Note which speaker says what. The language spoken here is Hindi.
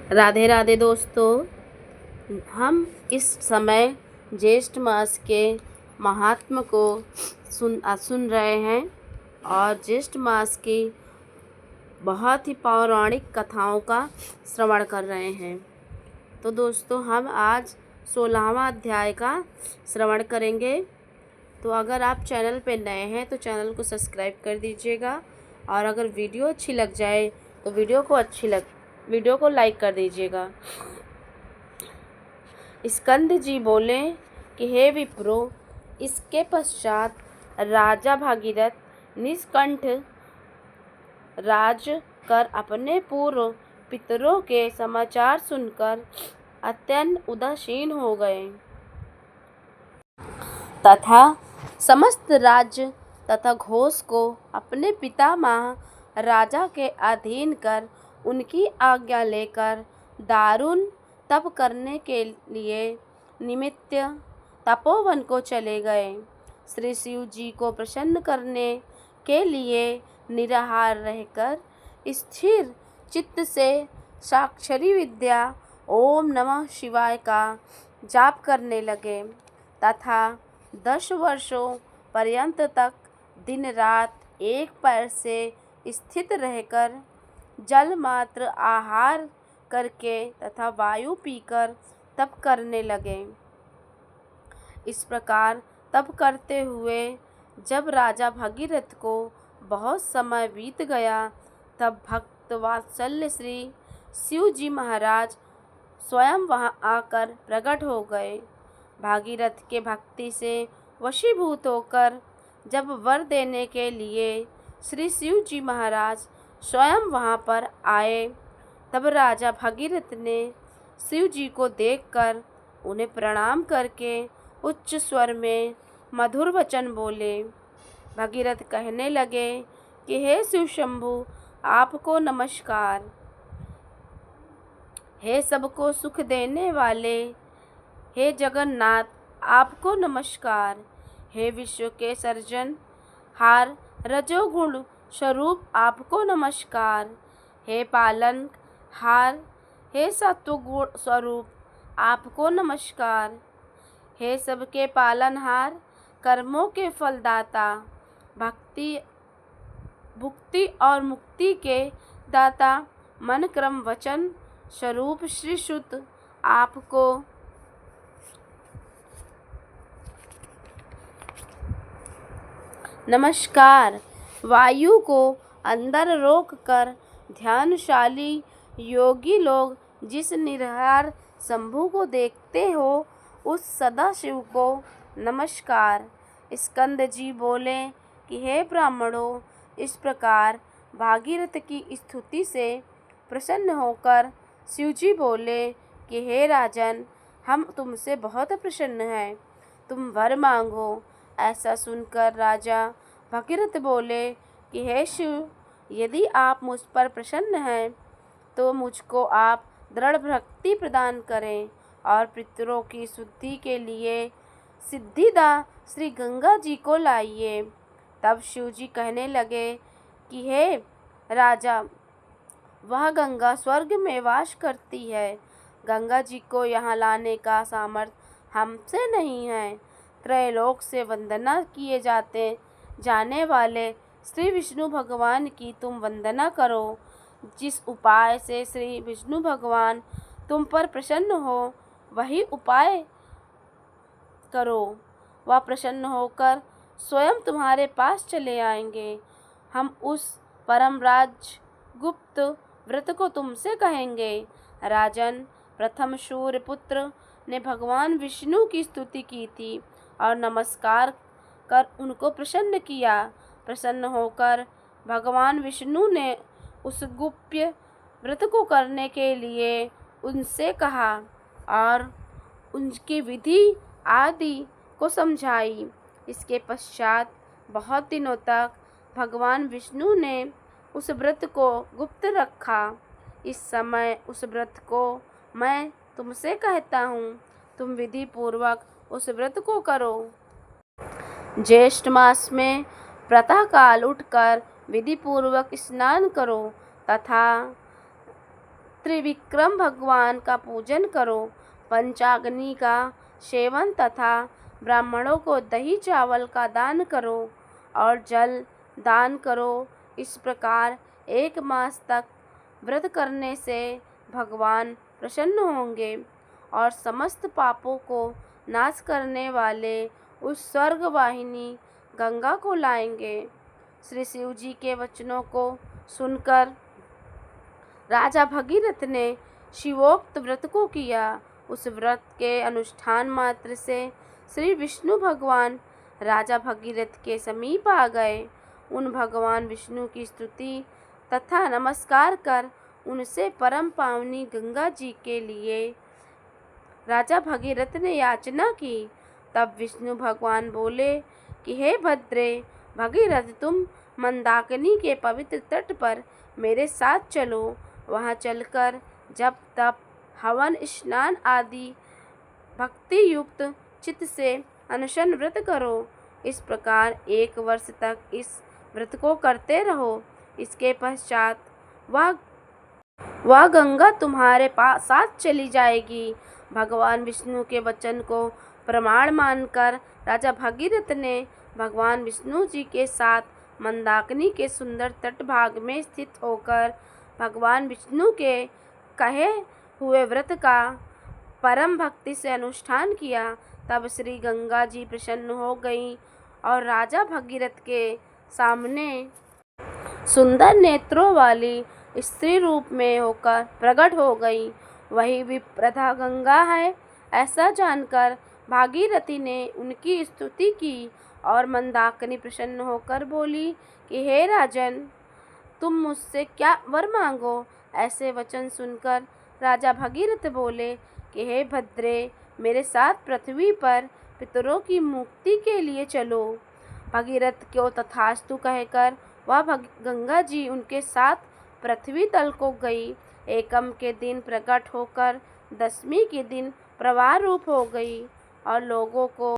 Speaker 1: राधे राधे दोस्तों। हम इस समय ज्येष्ठ मास के महात्म को सुन रहे हैं और ज्येष्ठ मास की बहुत ही पौराणिक कथाओं का श्रवण कर रहे हैं। तो दोस्तों, हम आज 16वां अध्याय का श्रवण करेंगे। तो अगर आप चैनल पर नए हैं तो चैनल को सब्सक्राइब कर दीजिएगा, और अगर वीडियो अच्छी लग जाए तो वीडियो को लाइक कर दीजिएगा। स्कंद जी बोले कि हे विप्रो, इसके पश्चात राजा भागीरथ निष्कंठ राज कर अपने पूर्व पितरों के समाचार सुनकर अत्यंत उदासीन हो गए तथा समस्त राज्य तथा घोष को अपने पितामह राजा के अधीन कर उनकी आज्ञा लेकर दारुण तप करने के लिए निमित्त तपोवन को चले गए। श्री शिव जी को प्रसन्न करने के लिए निराहार रहकर स्थिर चित्त से साक्षरी विद्या ओम नमः शिवाय का जाप करने लगे तथा 10 वर्षों पर्यंत तक दिन रात एक पैर से स्थित रहकर जल मात्र आहार करके तथा वायु पीकर तप करने लगे। इस प्रकार तप करते हुए जब राजा भगीरथ को बहुत समय बीत गया, तब भक्त वात्सल्य श्री शिव जी महाराज स्वयं वहाँ आकर प्रकट हो गए। भागीरथ के भक्ति से वशीभूत होकर जब वर देने के लिए श्री शिव जी महाराज स्वयं वहाँ पर आए, तब राजा भगीरथ ने शिव जी को देखकर उन्हें प्रणाम करके उच्च स्वर में मधुर वचन बोले। भगीरथ कहने लगे कि हे शिव शंभु, आपको नमस्कार। हे सबको सुख देने वाले, हे जगन्नाथ, आपको नमस्कार। हे विश्व के सर्जन हार रजोगुण स्वरूप, आपको नमस्कार। हे पालन हार, हे सत्वगुण स्वरूप, आपको नमस्कार। हे सबके पालनहार, कर्मों के फलदाता, भुक्ति और मुक्ति के दाता, मन क्रम वचन स्वरूप श्री शुद्ध, आपको नमस्कार। वायु को अंदर रोक कर ध्यानशाली योगी लोग जिस निराहार शंभु को देखते हो, उस सदाशिव को नमस्कार। स्कंद जी बोले कि हे ब्राह्मणों, इस प्रकार भागीरथ की स्तुति से प्रसन्न होकर शिवजी बोले कि हे राजन, हम तुमसे बहुत प्रसन्न हैं, तुम वर मांगो। ऐसा सुनकर राजा भगीरथ बोले कि हे शिव, यदि आप मुझ पर प्रसन्न हैं तो मुझको आप दृढ़ भक्ति प्रदान करें और पितरों की शुद्धि के लिए सिद्धिदा श्री गंगा जी को लाइए। तब शिव जी कहने लगे कि हे राजा, वह गंगा स्वर्ग में वास करती है। गंगा जी को यहाँ लाने का सामर्थ्य हमसे नहीं है। त्रैलोक से वंदना किए जाने वाले श्री विष्णु भगवान की तुम वंदना करो। जिस उपाय से श्री विष्णु भगवान तुम पर प्रसन्न हो, वही उपाय करो। वह प्रसन्न होकर स्वयं तुम्हारे पास चले आएंगे। हम उस परम राज गुप्त व्रत को तुमसे कहेंगे। राजन, प्रथम सूर्य पुत्र ने भगवान विष्णु की स्तुति की थी और नमस्कार कर उनको प्रसन्न किया। प्रसन्न होकर भगवान विष्णु ने उस गुप्य व्रत को करने के लिए उनसे कहा और उनकी विधि आदि को समझाई। इसके पश्चात बहुत दिनों तक भगवान विष्णु ने उस व्रत को गुप्त रखा। इस समय उस व्रत को मैं तुमसे कहता हूँ, तुम विधि पूर्वक उस व्रत को करो। ज्येष्ठ मास में प्रातःकाल उठकर विधि पूर्वक स्नान करो तथा त्रिविक्रम भगवान का पूजन करो, पंचाग्नि का सेवन तथा ब्राह्मणों को दही चावल का दान करो और जल दान करो। इस प्रकार 1 मास तक व्रत करने से भगवान प्रसन्न होंगे और समस्त पापों को नाश करने वाले उस स्वर्ग वाहिनी गंगा को लाएंगे। श्री शिव जी के वचनों को सुनकर राजा भगीरथ ने शिवोक्त व्रत को किया। उस व्रत के अनुष्ठान मात्र से श्री विष्णु भगवान राजा भगीरथ के समीप आ गए। उन भगवान विष्णु की स्तुति तथा नमस्कार कर उनसे परम पावनी गंगा जी के लिए राजा भगीरथ ने याचना की। तब विष्णु भगवान बोले कि हे भद्रे भगीरथ, तुम मंदाकिनी के पवित्र तट पर मेरे साथ चलो। वहाँ चलकर जप तप हवन स्नान आदि भक्ति युक्त चित्त से अनशन व्रत करो। इस प्रकार 1 वर्ष तक इस व्रत को करते रहो। इसके पश्चात वह गंगा तुम्हारे साथ चली जाएगी। भगवान विष्णु के वचन को प्रमाण मानकर राजा भगीरथ ने भगवान विष्णु जी के साथ मंदाकिनी के सुंदर तट भाग में स्थित होकर भगवान विष्णु के कहे हुए व्रत का परम भक्ति से अनुष्ठान किया। तब श्री गंगा जी प्रसन्न हो गई और राजा भगीरथ के सामने सुंदर नेत्रों वाली स्त्री रूप में होकर प्रकट हो गई। वही विप्रथा गंगा है। ऐसा जानकर भागीरथी ने उनकी स्तुति की और मंदाकिनी प्रसन्न होकर बोली कि हे राजन, तुम मुझसे क्या वर मांगो। ऐसे वचन सुनकर राजा भगीरथ बोले कि हे भद्रे, मेरे साथ पृथ्वी पर पितरों की मुक्ति के लिए चलो। भगीरथ को तथास्तु कहकर वह गंगा जी उनके साथ पृथ्वी तल को गई। एकम के दिन प्रकट होकर 10वीं के दिन प्रवाह रूप हो गई और लोगों को